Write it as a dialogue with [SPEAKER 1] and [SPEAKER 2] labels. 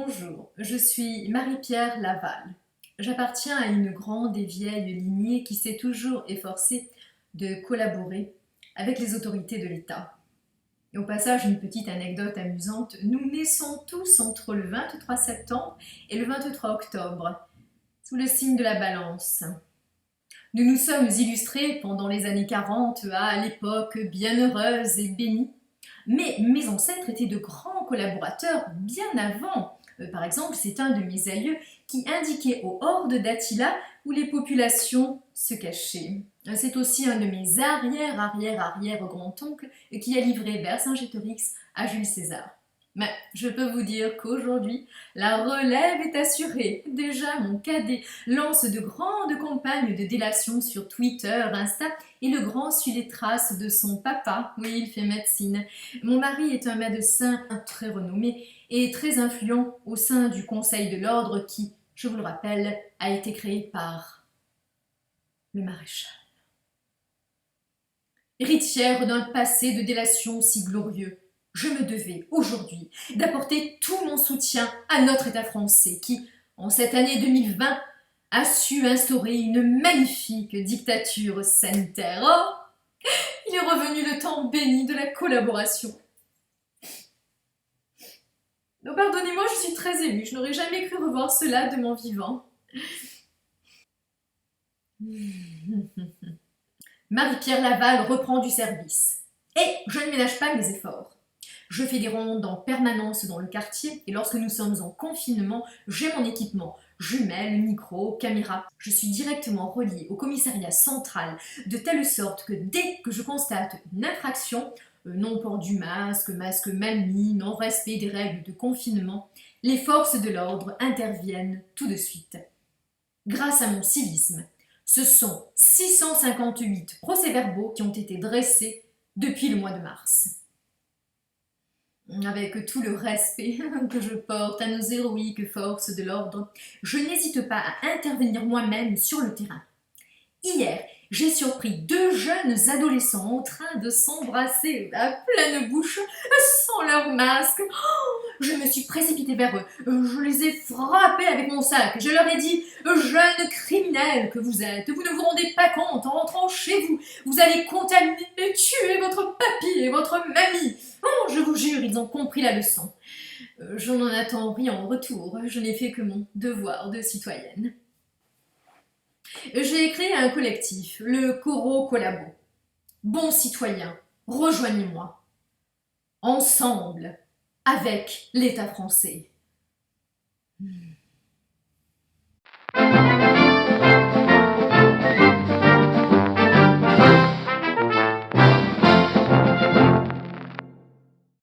[SPEAKER 1] Bonjour, je suis Marie-Pierre Laval. J'appartiens à une grande et vieille lignée qui s'est toujours efforcée de collaborer avec les autorités de l'État. Et au passage, une petite anecdote amusante, nous naissons tous entre le 23 septembre et le 23 octobre, sous le signe de la balance. Nous nous sommes illustrés pendant les années 40 à l'époque bienheureuse et bénie, mais mes ancêtres étaient de grands collaborateurs bien avant. Par exemple, c'est un de mes aïeux qui indiquait aux hordes d'Attila où les populations se cachaient. C'est aussi un de mes arrière-arrière-arrière-grands-oncles qui a livré Vercingétorix à Jules César. Mais je peux vous dire qu'aujourd'hui, la relève est assurée. Déjà, mon cadet lance de grandes campagnes de délation sur Twitter, Insta, et le grand suit les traces de son papa. Oui, il fait médecine. Mon mari est un médecin très renommé et très influent au sein du Conseil de l'Ordre qui, je vous le rappelle, a été créé par le maréchal. Héritière d'un passé de délation si glorieux, je me devais aujourd'hui d'apporter tout mon soutien à notre État français qui, en cette année 2020, a su instaurer une magnifique dictature sanitaire. Oh, il est revenu le temps béni de la collaboration. Pardonnez-moi, je suis très émue, je n'aurais jamais cru revoir cela de mon vivant. Marie-Pierre Laval reprend du service. Et je ne ménage pas mes efforts. Je fais des rondes en permanence dans le quartier et lorsque nous sommes en confinement, j'ai mon équipement, jumelles, micro, caméra. Je suis directement reliée au commissariat central de telle sorte que dès que je constate une infraction, non-port du masque, masque mal mis, non-respect des règles de confinement, les forces de l'ordre interviennent tout de suite. Grâce à mon civisme, ce sont 658 procès-verbaux qui ont été dressés depuis le mois de mars. Avec tout le respect que je porte à nos héroïques forces de l'ordre, je n'hésite pas à intervenir moi-même sur le terrain. Hier, j'ai surpris deux jeunes adolescents en train de s'embrasser à pleine bouche sans leur masque. Je me suis précipitée vers eux, je les ai frappés avec mon sac, je leur ai dit « Jeunes criminels que vous êtes, vous ne vous rendez pas compte en rentrant chez vous, vous allez contaminer et tuer votre papy et votre mamie. » Oh, je vous jure, ils ont compris la leçon. Je n'en attends rien en retour, je n'ai fait que mon devoir de citoyenne. J'ai créé un collectif, le Coro Collabo. Bons citoyens, rejoignez-moi. Ensemble, avec l'État français.